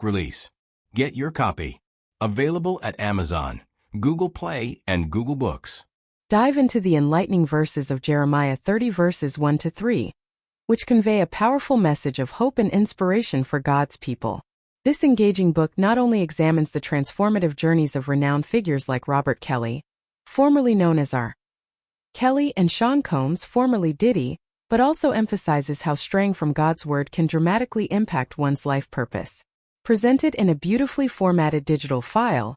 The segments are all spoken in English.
book release. Get your copy. Available at Amazon, Google Play, and Google Books. Dive into the enlightening verses of Jeremiah 30 verses 1 to 3, which convey a powerful message of hope and inspiration for God's people. This engaging book not only examines the transformative journeys of renowned figures like Robert Kelly, formerly known as R. Kelly, and Sean Combs, formerly Diddy, but also emphasizes how straying from God's Word can dramatically impact one's life purpose. Presented in a beautifully formatted digital file,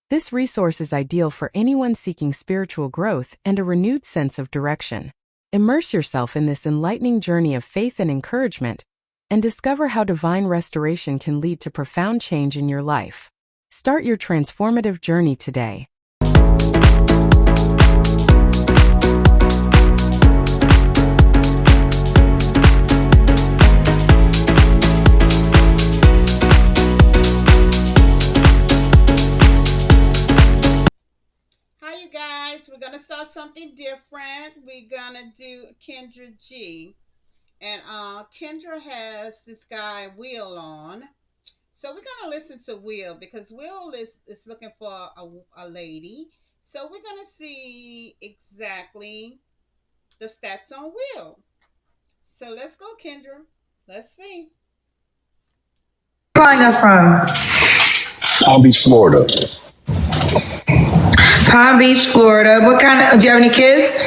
this resource is ideal for anyone seeking spiritual growth and a renewed sense of direction. Immerse yourself in this enlightening journey of faith and encouragement, and discover how divine restoration can lead to profound change in your life. Start your transformative journey today. Hi, you guys. We're going to start something different. We're going to do Kendra G. And Kendra has this guy, Will, on. So we're going to listen to Will because Will is looking for a lady. So we're going to see exactly the stats on Will. So let's go, Kendra. Let's see. Calling us from Palm Beach, Florida. Palm Beach, Florida. What kind of? Do you have any kids?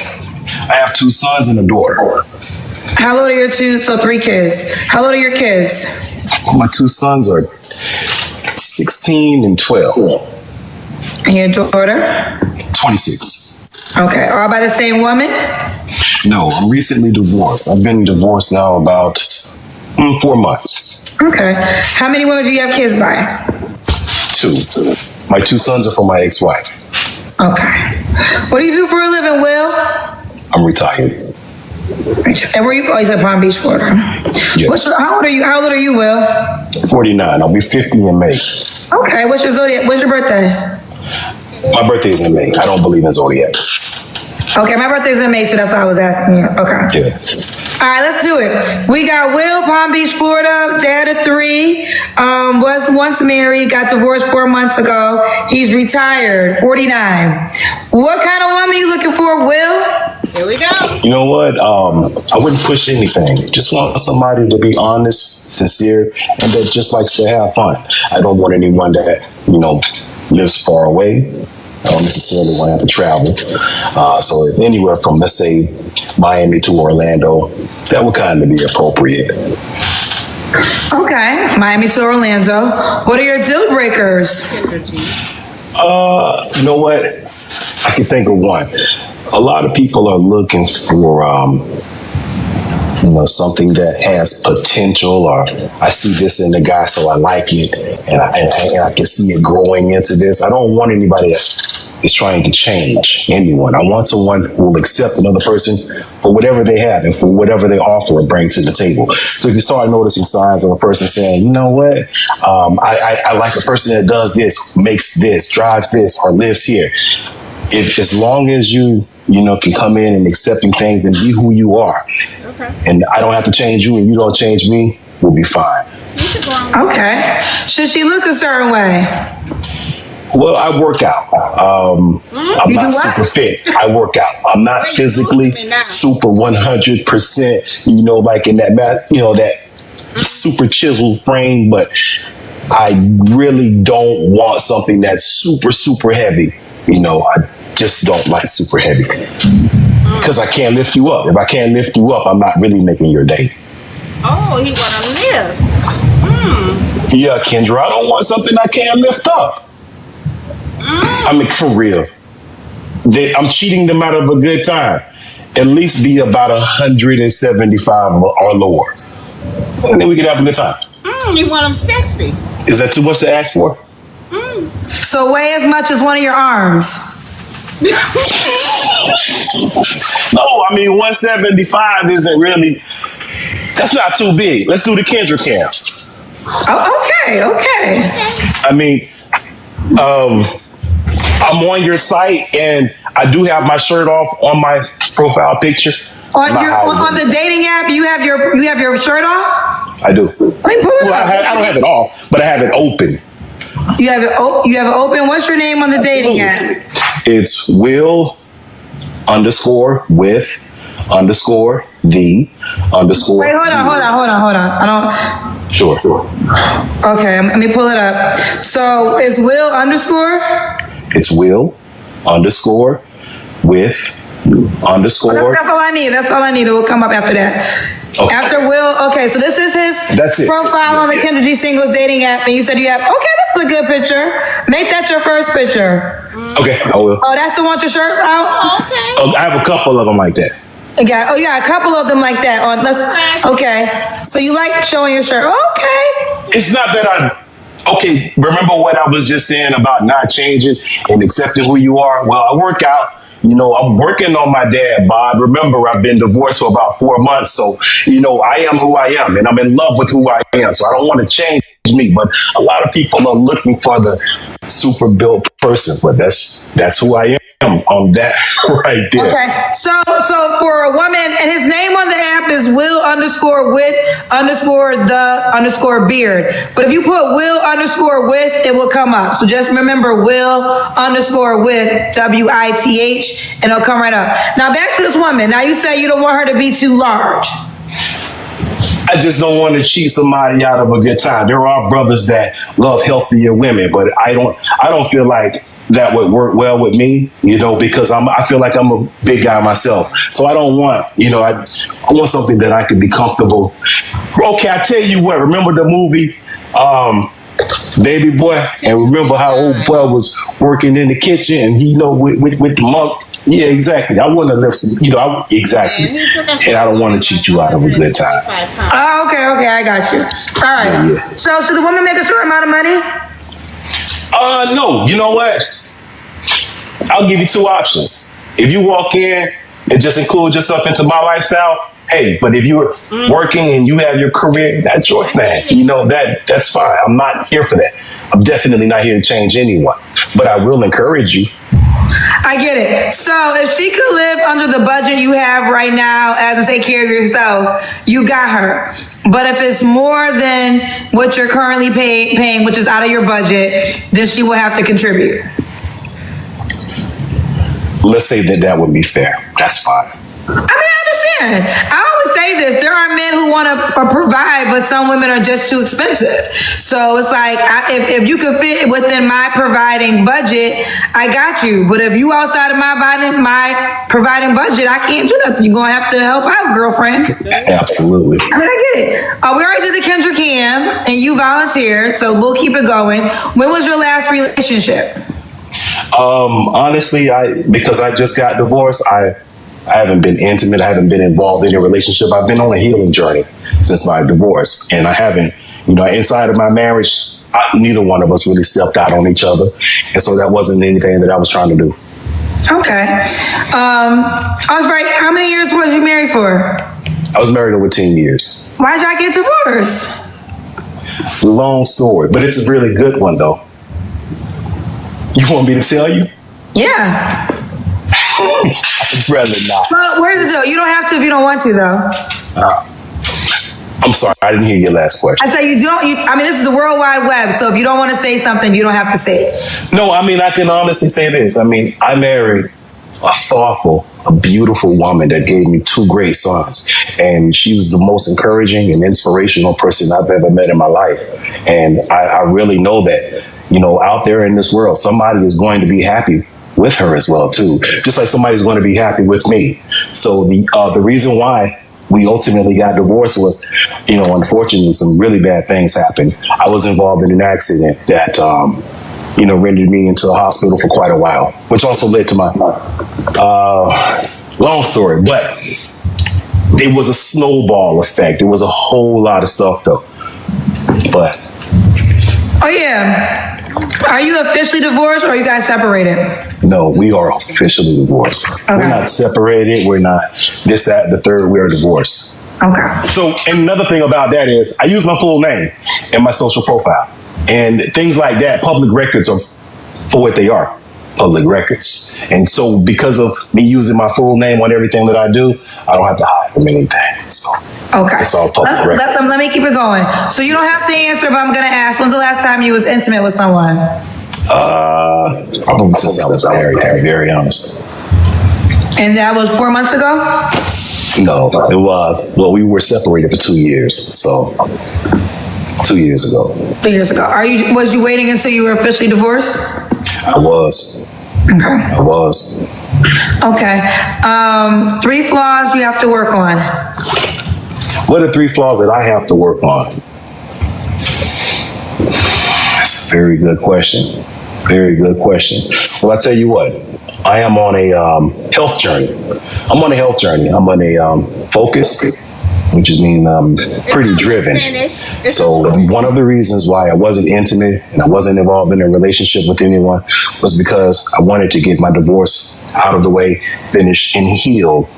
I have 2 sons and a daughter. How old are your two? So 3 kids. How old are your kids? My 2 sons are 16 and 12. And your daughter? 26. Okay. All by the same woman? No, I'm recently divorced. I've been divorced now about 4 months. Okay. How many women do you have kids by? 2. My 2 sons are from my ex-wife. Okay. What do you do for a living, Will? I'm retired. And where you? Oh, you said Palm Beach, Florida. Yes. How old are you? How old are you, Will? 49. I'll be 50 in May. Okay. What's your zodiac? When's your birthday? My birthday is in May. I don't believe in zodiac. Okay, my birthday's in May, so that's why I was asking you. Okay. Yeah. All right, let's do it. We got Will, Palm Beach, Florida, dad of 3, was once married, got divorced 4 months ago. He's retired, 49. What kind of woman you looking for, Will? Here we go. You know what? I wouldn't push anything. Just want somebody to be honest, sincere, and that just likes to have fun. I don't want anyone that, lives far away. I don't necessarily want to have to travel. So anywhere from, let's say, Miami to Orlando, that would kind of be appropriate. Okay, Miami to Orlando. What are your deal breakers? You know what? I can think of one. A lot of people are looking for, something that has potential, or I see this in the guy, so I like it, and I can see it growing into this. I don't want anybody that is trying to change anyone. I want someone who will accept another person for whatever they have and for whatever they offer or bring to the table. So if you start noticing signs of a person saying, you know what, I like a person that does this, makes this, drives this, or lives here. If as long as you can come in and accepting things and be who you are, okay, and I don't have to change you and you don't change me, we'll be fine. Okay. Should she look a certain way? Well, I work out. I'm not super fit. I work out. I'm not physically super 100%, like in that, that super chiseled frame, but I really don't want something that's super, super heavy. I just don't like super heavy because I can't lift you up. If I can't lift you up, I'm not really making your day. Oh, he want to lift. Yeah, Kendra, I don't want something I can't lift up. I mean, for real. I'm cheating them out of a good time. At least be about 175 or lower. And then we can have a good time. You want them sexy. Is that too much to ask for? So weigh as much as one of your arms. No, I mean, 175 isn't really, that's not too big. Let's do the Kendra cam. Oh, okay. I mean, I'm on your site and I do have my shirt off on my profile picture. On the dating app, you have your shirt off? I do. Let me pull it Well, up. I don't have it all, but I have it open. You have it. You have it open. What's your name on the dating app? It's Will _with _the _ Wait, hold on. I don't. Sure. Okay, let me pull it up. So it's Will _. It's Will _with _ That's all I need. That's all I need. It will come up after that. Okay. After Will, okay, so this is his That's it. profile on the Yes. Kendra G Singles dating app, and you said you have, okay, this is a good picture. Make that your first picture. Okay, I will. Oh, that's the one with your shirt out? Okay. I have a couple of them like that. Yeah, oh yeah, a couple of them like that. Okay, so you like showing your shirt. Okay. It's not that okay, remember what I was just saying about not changing and accepting who you are? Well, I work out. You know, I'm working on my dad, Bob. Remember, I've been divorced for about 4 months. So, you know, I am who I am and I'm in love with who I am. So I don't want to change me. But a lot of people are looking for the super built person. But that's who I am on that right there. Okay, so for a woman, and his name on the app is Will _with _the _beard. But if you put Will _with, it will come up. So just remember Will _with WITH, and it'll come right up. Now back to this woman. Now you say you don't want her to be too large. I just don't want to cheat somebody out of a good time. There are brothers that love healthier women, but I don't feel like that would work well with me, you know, because I feel like I'm a big guy myself. So I don't want, you know, I want something that I could be comfortable. Okay, I tell you what, remember the movie Baby Boy? And remember how old boy was working in the kitchen and he, you know, with the monk. Yeah, exactly. I want to live some, you know, exactly. And I don't want to cheat you out of a good time. Oh, okay, I got you. All right. Yeah. So should the woman make a certain amount of money? No, you know what? I'll give you two options. If you walk in and just include yourself into my lifestyle, hey, but if you're working and you have your career, that's your thing. You know, that's fine. I'm not here for that. I'm definitely not here to change anyone, but I will encourage you. I get it. So if she could live under the budget you have right now as and take care of yourself, you got her. But if it's more than what you're currently paying, which is out of your budget, then she will have to contribute. Let's say that would be fair. That's fine. I mean, I understand. I always say this. There are men who want to provide, but some women are just too expensive. So it's like, if you could fit within my providing budget, I got you. But if you outside of my providing budget, I can't do nothing. You're going to have to help out, girlfriend. Absolutely. I mean, I get it. We already did the Kendra Cam, and you volunteered, so we'll keep it going. When was your last relationship? Honestly, because I just got divorced, I haven't been intimate. I haven't been involved in a relationship. I've been on a healing journey since my divorce. And I haven't, you know, inside of my marriage, neither one of us really stepped out on each other. And so that wasn't anything that I was trying to do. Okay. Osprey, how many years was you married for? I was married over 10 years. Why'd y'all get divorced? Long story, but it's a really good one, though. You want me to tell you? Yeah. I'd rather not. Well, where's the deal? You don't have to if you don't want to, though. I'm sorry, I didn't hear your last question. I say I mean, this is the World Wide Web, so if you don't want to say something, you don't have to say it. No, I mean, I can honestly say this. I mean, I married a thoughtful, a beautiful woman that gave me 2 great sons. And she was the most encouraging and inspirational person I've ever met in my life. And I really know that, you know, out there in this world, somebody is going to be happy with her as well, too. Just like somebody's going to be happy with me. So the reason why we ultimately got divorced was, you know, unfortunately, some really bad things happened. I was involved in an accident that, you know, rendered me into the hospital for quite a while, which also led to my long story. But it was a snowball effect. It was a whole lot of stuff, though. But. Oh, yeah. Are you officially divorced or are you guys separated? No, we are officially divorced. Okay. We're not separated. We're not this, that, the third. We are divorced. Okay. So, and another thing about that is I use my full name in my social profile. And things like that, public records are for what they are, public records. And so because of me using my full name on everything that I do, I don't have to hide from anything. So. Okay. It's all public record. Let me keep it going. So you don't have to answer, but I'm going to ask, when's the last time you was intimate with someone? Probably since I was married, to be very honest. And that was 4 months ago? No, it was, well, we were separated for 2 years. So 2 years ago. 2 years ago. Was you waiting until you were officially divorced? I was. Okay. I was. Okay. 3 flaws you have to work on. What are 3 flaws that I have to work on? That's a very good question. Very good question. Well, I tell you what, I am on a health journey. I'm on a focus, which means I'm pretty driven. So one of the reasons why I wasn't intimate and I wasn't involved in a relationship with anyone was because I wanted to get my divorce out of the way, finish, and heal.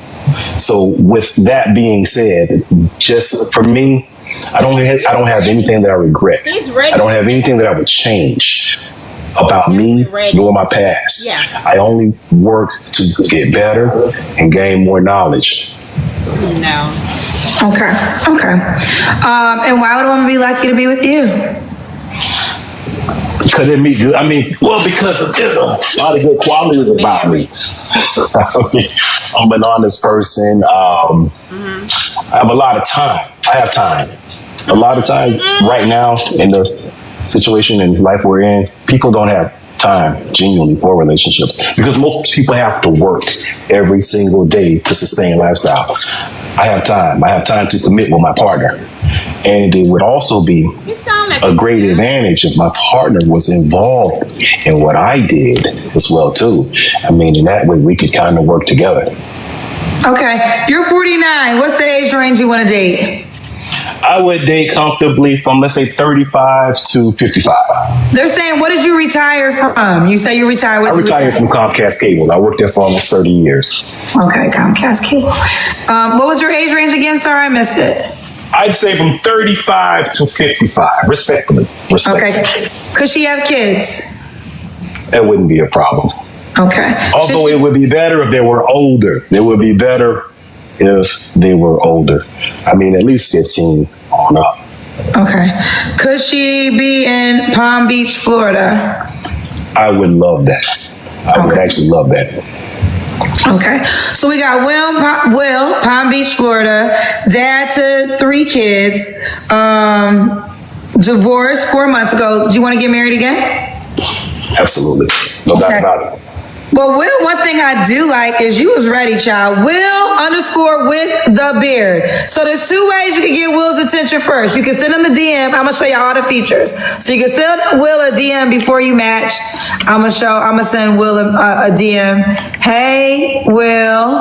So with that being said, just for me, I don't have anything that I regret. I don't have anything that I would change about me nor my past. Yeah. I only work to get better and gain more knowledge. No. Okay. And why would a woman be lucky to be with you? Because it meet good. I mean, well, because there's a lot of good qualities about me. I'm an honest person. I have a lot of time. I have time. A lot of times right now in the situation in life we're in, people don't have time genuinely for relationships because most people have to work every single day to sustain lifestyle. I have time. I have time to commit with my partner. And it would also be a great advantage if my partner was involved in what I did as well too. I mean, in that way we could kind of work together. Okay, you're 49. What's the age range you want to date? I would date comfortably from, let's say, 35 to 55. They're saying, what did you retire from? You say you retired. I retired from Comcast Cable. I worked there for almost 30 years. Okay, Comcast Cable. What was your age range again? Sorry, I missed it. I'd say from 35 to 55, respectfully. Okay. Could she have kids? That wouldn't be a problem. Okay. Although it would be better if they were older. It would be better if they were older. I mean, at least 15 on up. Okay. Could she be in Palm Beach, Florida? I would love that. I would actually love that. Okay. So we got Will, Palm Beach, Florida, dad to 3 kids, divorced 4 months ago. Do you want to get married again? Absolutely. No doubt about it. Well, Will, one thing I do like is you was ready, child. Will _ with the beard. So there's 2 ways you can get Will's attention first. You can send him a DM. I'm gonna show you all the features. So you can send Will a DM before you match. I'm gonna send Will a DM. Hey, Will.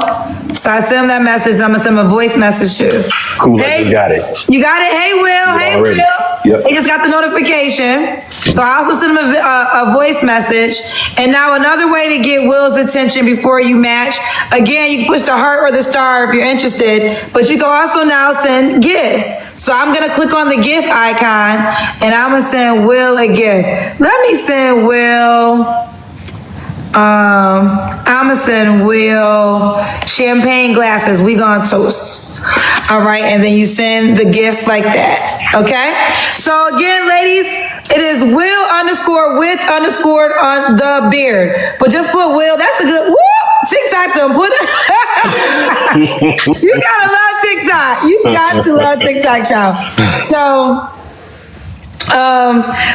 So I send him that message. I'm gonna send him a voice message too. Cool. Hey, I just got it. You got it. Hey, Will. Hey, already. Will. Yep. He just got the notification. So I also sent him a voice message. And now another way to get Will's attention before you match. Again, you can push the heart or the star if you're interested. But you can also now send gifts. So I'm going to click on the gift icon. And I'm going to send Will a gift. Let me send Will... I'ma send Will champagne glasses. We gonna toast. All right, and then you send the gifts like that. Okay. So again, ladies, it is Will _ with _ on the beard. But just put Will. That's a good TikTok. Don't put it. You gotta love TikTok. You got to love TikTok, child. So.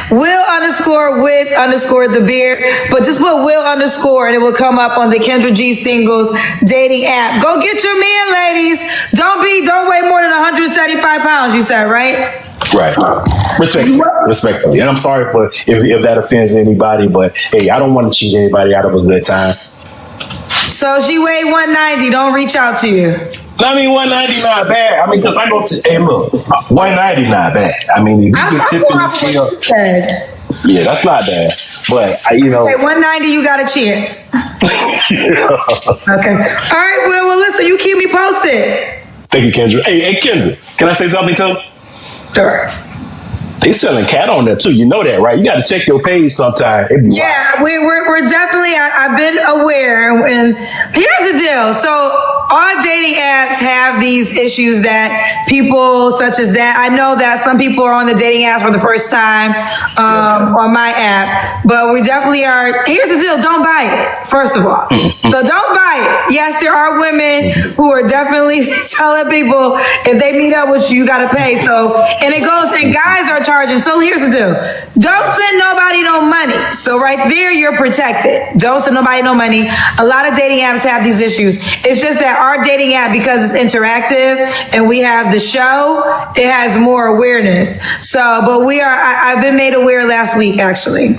Will _ with _ the beard, but just put Will _ and it will come up on the Kendra G Singles dating app. Go get your man, ladies. Don't weigh more than 175 pounds, you said, right? Right. Respectfully. And I'm sorry for if that offends anybody, but hey, I don't want to cheat anybody out of a good time. So she weighed 190, don't reach out to you. I mean, 190 not bad. I mean, because I go to, hey, look, 190 not bad. I mean, if you just tip in the scale. Yeah, that's not bad. But, Okay, 190, you got a chance. Okay. All right, well, listen, you keep me posted. Thank you, Kendra. Hey, Kendra, can I say something too? Sure. They selling cat on there too. You know that, right? You got to check your page sometime. Yeah, we're definitely. I've been aware, and here's the deal. So all dating apps have these issues that people such as that. I know that some people are on the dating apps for the first time on my app, but we definitely are. Here's the deal: don't buy it. First of all, so don't buy it. Yes, there are women who are definitely telling people if they meet up with you, you gotta pay. So and it goes and guys are charging. So here's the deal: don't send nobody no money. So right there, you're protected. Don't send nobody no money. A lot of dating apps have these issues. It's just that our dating app, because it's interactive and we have the show, it has more awareness. So, but we are, I've been made aware last week, actually.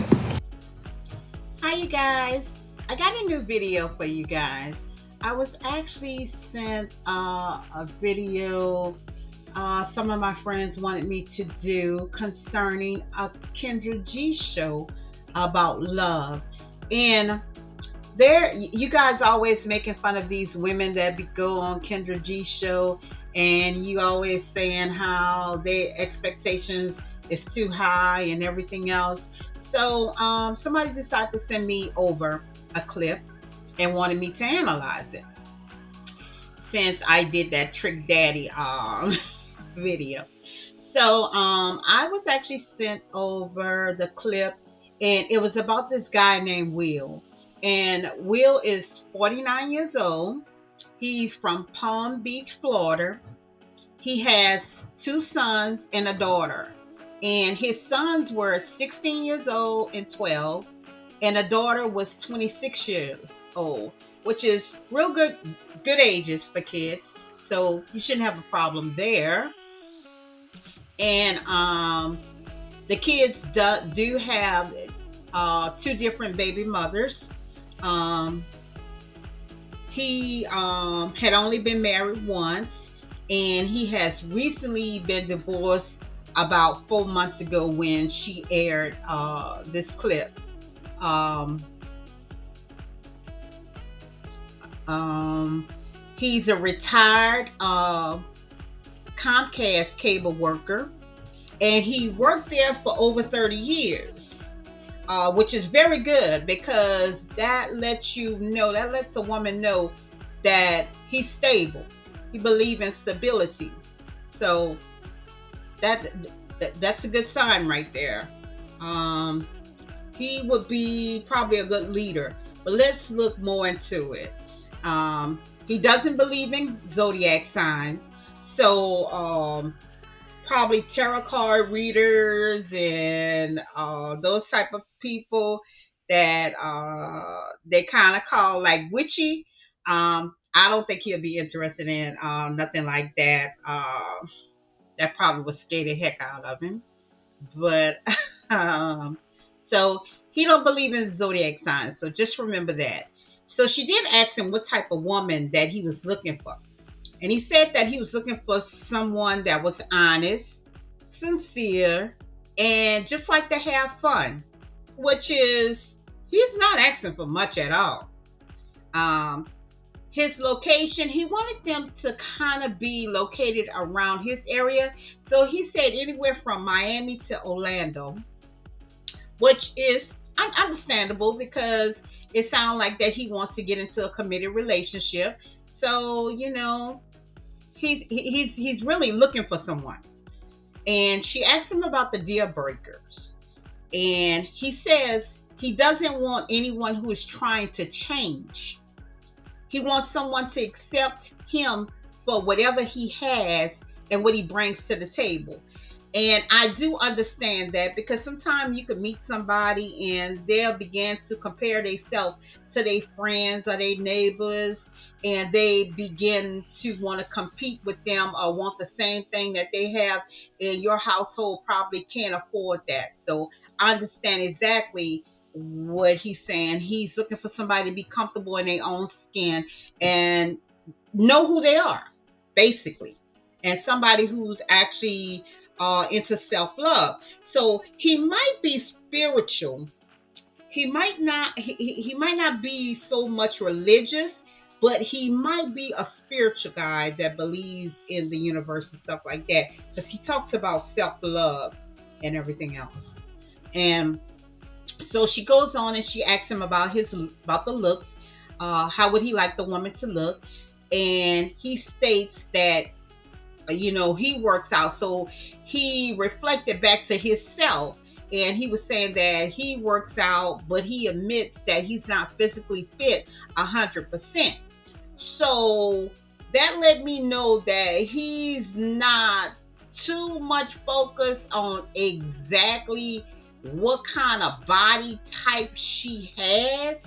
Hi, you guys. I got a new video for you guys. I was actually sent a video some of my friends wanted me to do concerning a Kendra G show about love. And there, you guys always making fun of these women that go on Kendra G show, and you always saying how their expectations is too high and everything else. So somebody decided to send me over a clip and wanted me to analyze it, since I did that Trick Daddy video. So I was actually sent over the clip, and it was about this guy named Will. And Will is 49 years old. He's from Palm Beach, Florida. He has 2 sons and a daughter. And his sons were 16 years old and 12. And a daughter was 26 years old, which is real good ages for kids. So you shouldn't have a problem there. And the kids do have 2 different baby mothers. He had only been married once, and he has recently been divorced about 4 months ago when she aired this clip. He's a retired Comcast cable worker, and he worked there for over 30 years, which is very good, because that lets a woman know that he's stable. He believes in stability. So that's a good sign right there. He would be probably a good leader. But let's look more into it. He doesn't believe in zodiac signs. So probably tarot card readers and those type of people that they kind of call like witchy. I don't think he'll be interested in nothing like that. That probably would scare the heck out of him. But so he don't believe in zodiac signs. So just remember that. So she did ask him what type of woman that he was looking for. And he said that he was looking for someone that was honest, sincere, and just like to have fun, which is, he's not asking for much at all. His location, he wanted them to kind of be located around his area. So he said anywhere from Miami to Orlando, which is understandable, because it sounds like that he wants to get into a committed relationship. So, he's really looking for someone. And she asked him about the deal breakers. And he says he doesn't want anyone who is trying to change. He wants someone to accept him for whatever he has and what he brings to the table. And I do understand that, because sometimes you could meet somebody and they'll begin to compare themselves to their friends or their neighbors, and they begin to want to compete with them or want the same thing that they have, and your household probably can't afford that. So I understand exactly what he's saying. He's looking for somebody to be comfortable in their own skin and know who they are, basically, and somebody who's actually into self-love. So he might be spiritual. He might not be so much religious, but he might be a spiritual guy that believes in the universe and stuff like that, because he talks about self-love and everything else. And so she goes on and she asks him about the looks. How would he like the woman to look? and he states that he works out. So he reflected back to himself, and he was saying that he works out, but he admits that he's not physically fit 100%. So that let me know that he's not too much focused on exactly what kind of body type she has,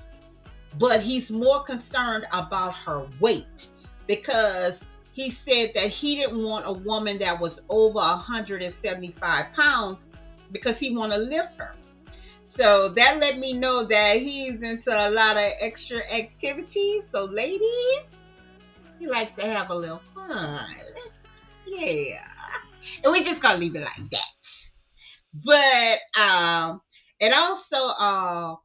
but he's more concerned about her weight, because he said that he didn't want a woman that was over 175 pounds because he want to lift her. So that let me know that he's into a lot of extra activities. So ladies, he likes to have a little fun. Yeah. And we just gonna leave it like that. But and also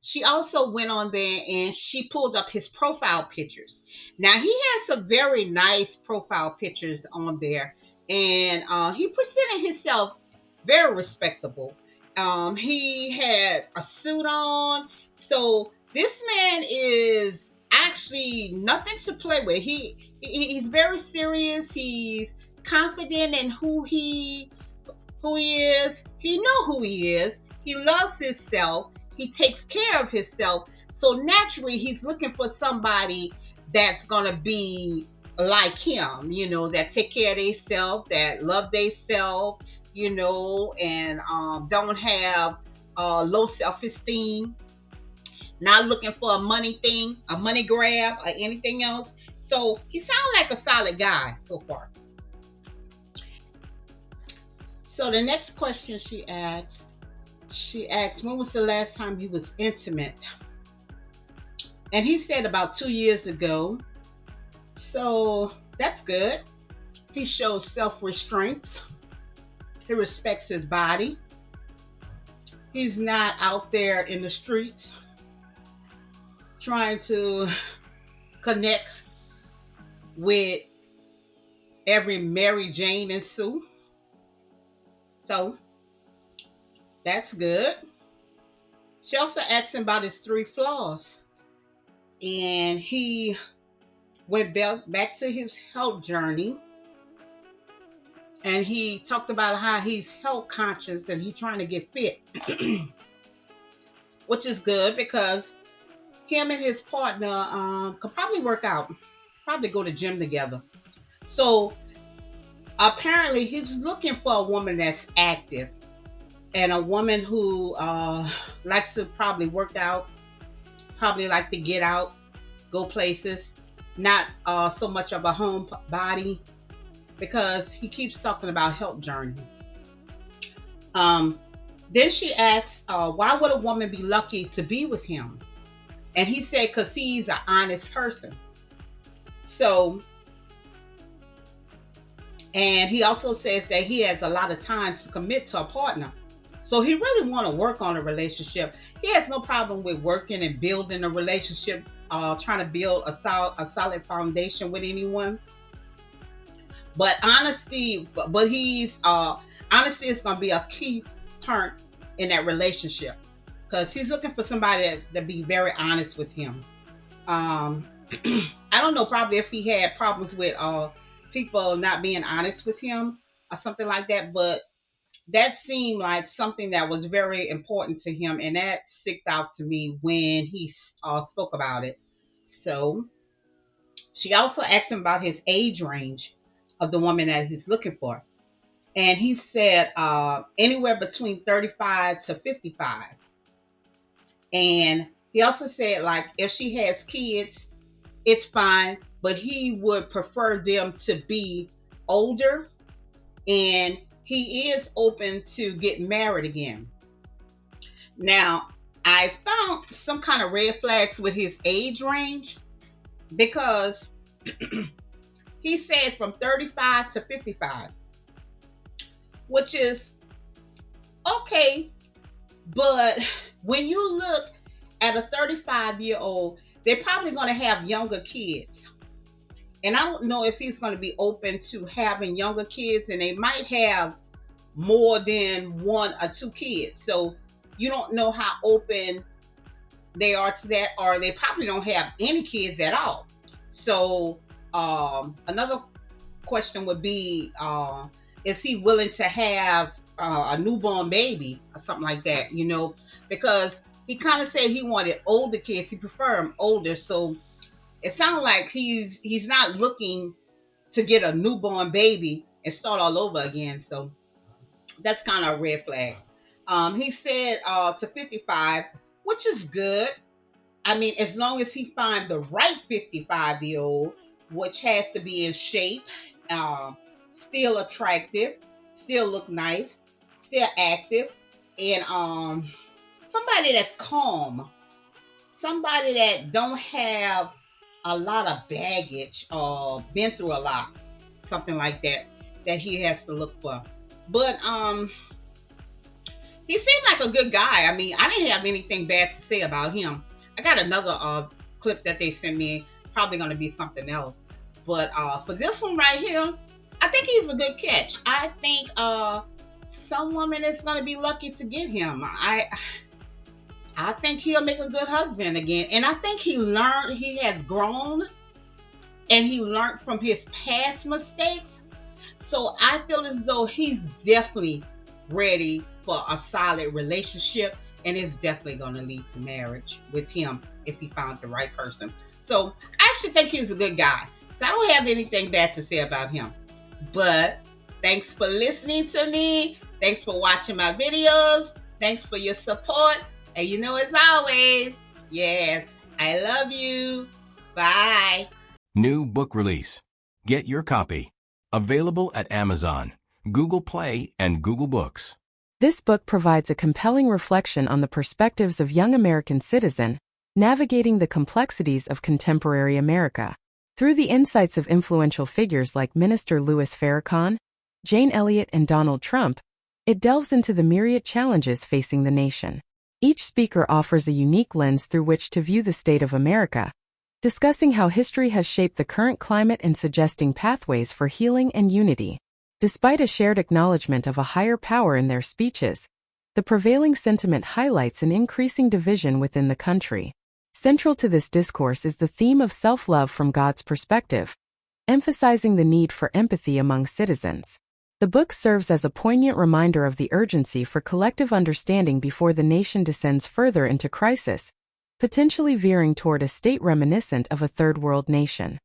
she also went on there and she pulled up his profile pictures. Now he has some very nice profile pictures on there, and he presented himself very respectable. He had a suit on, so this man is actually nothing to play with. He's very serious. He's confident in who he is. He know who he is. He loves himself. He takes care of himself. So naturally, he's looking for somebody that's gonna be like him, that take care of themselves, that love themselves, and don't have low self-esteem, not looking for a money thing, a money grab, or anything else. So he sounds like a solid guy so far. So the next question she asked, when was the last time he was intimate? And he said about 2 years ago. So that's good. He shows self-restraint. He respects his body. He's not out there in the streets trying to connect with every Mary, Jane, and Sue. So that's good. She also asked him about his 3 flaws. And he went back to his health journey. And he talked about how he's health conscious and he's trying to get fit. Which is good, because him and his partner could probably work out. Probably go to gym together. So apparently he's looking for a woman that's active. And a woman who likes to probably work out, probably like to get out, go places, not so much of a home body, because he keeps talking about health journey. Then she asks, why would a woman be lucky to be with him? And he said, because he's an honest person. So, and he also says that he has a lot of time to commit to a partner. So he really want to work on a relationship. He has no problem with working and building a relationship, trying to build a solid foundation with anyone. But honesty, honesty is going to be a key part in that relationship, because he's looking for somebody to be very honest with him. I don't know, probably if he had problems with people not being honest with him or something like that, but that seemed like something that was very important to him, and that stuck out to me when he spoke about it. So she also asked him about his age range of the woman that he's looking for, and he said anywhere between 35 to 55. And he also said, like, if she has kids, it's fine, but he would prefer them to be older, and he is open to get married again. Now, I found some kind of red flags with his age range, because he said from 35 to 55, which is okay. But when you look at a 35-year-old, they're probably going to have younger kids. And I don't know if he's going to be open to having younger kids, and they might have more than 1 or 2 kids. So you don't know how open they are to that, or they probably don't have any kids at all. So another question would be, is he willing to have a newborn baby or something like that? Because he kind of said he wanted older kids. He preferred them older. So it sounds like he's not looking to get a newborn baby and start all over again. So that's kind of a red flag. He said to 55, which is good. I mean, as long as he find the right 55-year-old, which has to be in shape, still attractive, still look nice, still active, and somebody that's calm, somebody that don't have a lot of baggage or been through a lot, something like that he has to look for. But he seemed like a good guy. I mean, I didn't have anything bad to say about him. I got another clip that they sent me, probably going to be something else. But for this one right here, I think he's a good catch. I think some woman is going to be lucky to get him. I think he'll make a good husband again. And I think he has grown, and he learned from his past mistakes. So I feel as though he's definitely ready for a solid relationship, and it's definitely going to lead to marriage with him if he found the right person. So I actually think he's a good guy. So I don't have anything bad to say about him. But thanks for listening to me. Thanks for watching my videos. Thanks for your support. And as always, yes, I love you. Bye. New book release. Get your copy. Available at Amazon, Google Play, and Google Books. This book provides a compelling reflection on the perspectives of young American citizen navigating the complexities of contemporary America. Through the insights of influential figures like Minister Louis Farrakhan, Jane Elliott, and Donald Trump, it delves into the myriad challenges facing the nation. Each speaker offers a unique lens through which to view the state of America, discussing how history has shaped the current climate and suggesting pathways for healing and unity. Despite a shared acknowledgement of a higher power in their speeches, the prevailing sentiment highlights an increasing division within the country. Central to this discourse is the theme of self-love from God's perspective, emphasizing the need for empathy among citizens. The book serves as a poignant reminder of the urgency for collective understanding before the nation descends further into crisis, potentially veering toward a state reminiscent of a third world nation.